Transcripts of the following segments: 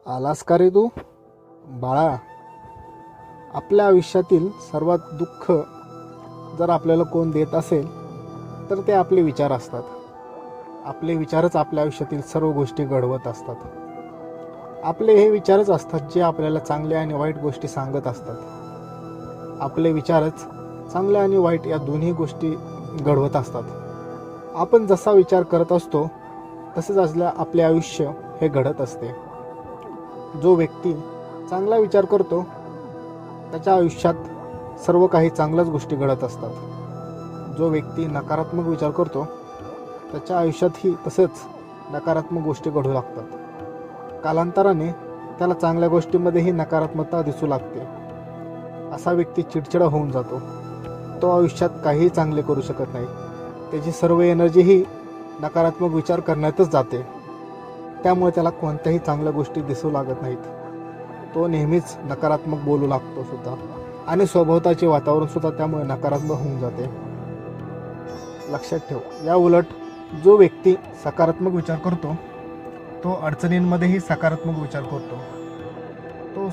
आलास का रे तू बाळा. आपल्या आयुष्यातील सर्वात दुःख जर आपल्याला कोण देत असेल तर ते आपले विचार असतात. आपले विचारच आपल्या आयुष्यातील सर्व गोष्टी घडवत असतात. आपले हे विचारच असतात जे आपल्याला चांगल्या आणि वाईट गोष्टी सांगत असतात. आपले विचारच चांगल्या आणि वाईट या दोन्ही गोष्टी घडवत असतात. आपण जसा विचार करत असतो तसेच आपले आयुष्य हे घडत असते. जो व्यक्ती चांगला विचार करतो त्याच्या आयुष्यात सर्व काही चांगल्याच गोष्टी घडत असतात. जो व्यक्ती नकारात्मक विचार करतो त्याच्या आयुष्यातही तसेच नकारात्मक गोष्टी घडू लागतात. कालांतराने त्याला चांगल्या गोष्टीमध्येही नकारात्मकता दिसू लागते. असा व्यक्ती चिडचिडा होऊन जातो. तो आयुष्यात काहीही चांगले करू शकत नाही. त्याची सर्व एनर्जी ही नकारात्मक विचार करण्यातच जाते. त्यामुळे त्याला कोणत्याही चांगल्या गोष्टी दिसू लागत नाहीत. तो नेहमीच नकारात्मक बोलू लागतो सुद्धा आणि सभोवताचे वातावरण सुद्धा त्यामुळे नकारात्मक होऊन जाते. लक्षात ठेव, या उलट जो व्यक्ती सकारात्मक विचार करतो तो अडचणींमध्येही सकारात्मक विचार करतो. तो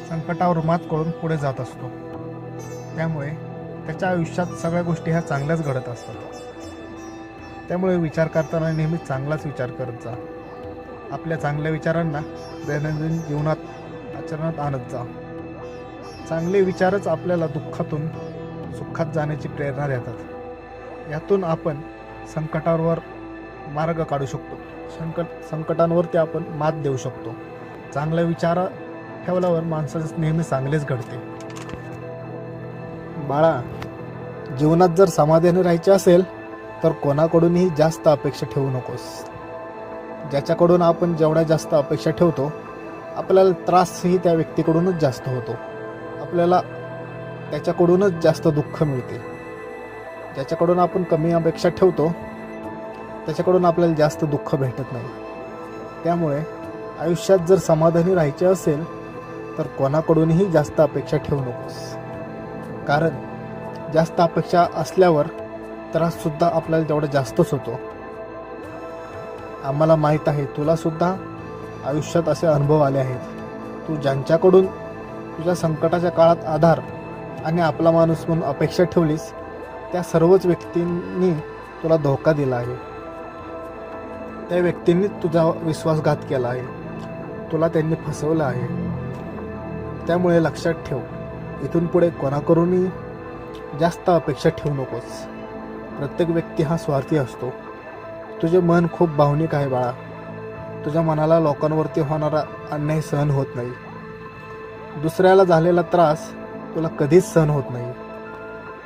संकटावर मात करून पुढे जात असतो. त्यामुळे त्याच्या आयुष्यात सगळ्या गोष्टी ह्या चांगल्याच घडत असतात. त्यामुळे विचार करताना नेहमी चांगलाच विचार करत जा. आपल्या चांगल्या विचारांना दैनंदिन जीवनात आचरणात आणत जा. चांगले विचारच आपल्याला दुःखातून सुखात जाण्याची प्रेरणा देतात. यातून आपण संकटावर मार्ग काढू शकतो. संकटांवरती आपण मात देऊ शकतो. चांगले विचार ठेवल्यावर माणसाचे नेहमी चांगलेच घडते. बाळा, जीवनात जर समाधानी राहायचे असेल तर कोणाकडूनही जास्त अपेक्षा ठेवू नकोस. ज्याच्याकडून आपण जेवढ्या जास्त अपेक्षा ठेवतो आपल्याला त्रासही त्या व्यक्तीकडूनच जास्त होतो. आपल्याला त्याच्याकडूनच जास्त दुःख मिळते. ज्याच्याकडून आपण कमी अपेक्षा ठेवतो त्याच्याकडून आपल्याला जास्त दुःख भेटत नाही. त्यामुळे आयुष्यात जर समाधानी राहायचे असेल तर कोणाकडूनही जास्त अपेक्षा ठेवू नकोस. कारण जास्त अपेक्षा असल्यावर त्राससुद्धा आपल्याला तेवढा जास्तच होतो. आम्हाला माहीत आहे, तुला सुद्धा आयुष्यात असे अनुभव आले आहेत. तू ज्यांच्याकडून तुझ्या संकटाच्या काळात आधार आणि आपला माणूस म्हणून अपेक्षा ठेवलीस त्या सर्वच व्यक्तींनी तुला धोका दिला आहे. त्या व्यक्तींनी तुझा विश्वासघात केला आहे. तुला त्यांनी फसवलं आहे. त्यामुळे लक्षात ठेव, इथून पुढे कोणाकडूनही जास्त अपेक्षा ठेवू नकोस. प्रत्येक व्यक्ती हा स्वार्थी असतो. तुझे मन खूप भावनिक आहे बाळा. तुझ्या मनाला लोकांवरती होणारा अन्याय सहन होत नाही. दुसऱ्याला झालेला त्रास तुला कधीच सहन होत नाही.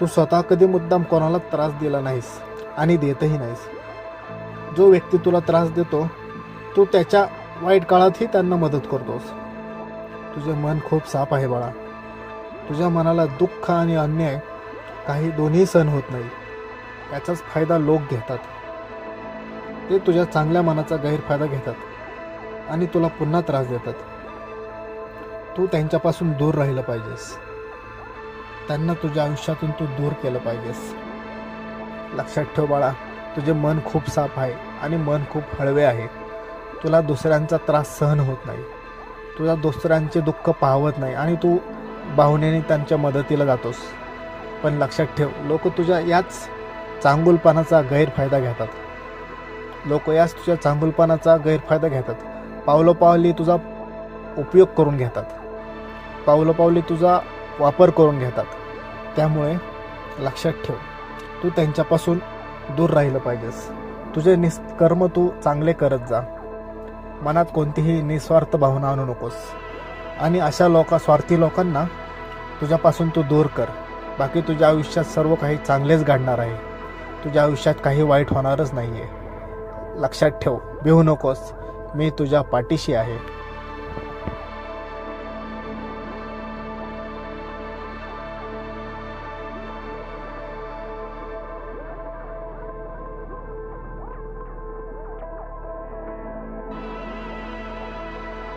तू स्वतः कधी मुद्दाम कोणाला त्रास दिला नाहीस आणि देतही नाहीस. जो व्यक्ती तुला त्रास देतो तू त्याच्या वाईट काळातही त्यांना मदत करतोस. तुझे मन खूप साफ आहे बाळा. तुझ्या मनाला दुःख आणि अन्याय काही दोन्ही सहन होत नाही. याचाच फायदा लोक घेतात. ते तुझ्या चांगल्या मनाचा गैरफायदा घेतात आणि तुला पुन्हा त्रास देतात. तू त्यांच्यापासून दूर राहिलं पाहिजेस. त्यांना तुझ्या आयुष्यातून तू दूर केलं पाहिजेस. लक्षात ठेव बाळा, तुझे मन खूप साफ आहे आणि मन खूप हळवे आहे. तुला दुसऱ्यांचा त्रास सहन होत नाही. तुला दुसऱ्यांचे दुःख पाहवत नाही आणि तू भावनेने त्यांच्या मदतीला जातोस. पण लक्षात ठेव, लोक तुझ्या याच चांगुलपणाचा गैरफायदा घेतात. लोक याच तुझ्या चांगुलपणाचा गैरफायदा घेतात. पावलोपावली तुझा उपयोग करून घेतात. पावलोपावली तुझा वापर करून घेतात. त्यामुळे लक्षात ठेव, तू त्यांच्यापासून दूर राहिलं पाहिजेस. तुझे निष्कर्म तू चांगले करत जा. मनात कोणतीही निस्वार्थ भावना आणू नकोस आणि अशा स्वार्थी लोकांना तुझ्यापासून तू दूर कर. बाकी तुझ्या आयुष्यात सर्व काही चांगलेच घडणार आहे. तुझ्या आयुष्यात काही वाईट होणारच नाही आहे. लक्षात ठेव, भिवू नकोस. मी तुझ्या पाठीशी आहे.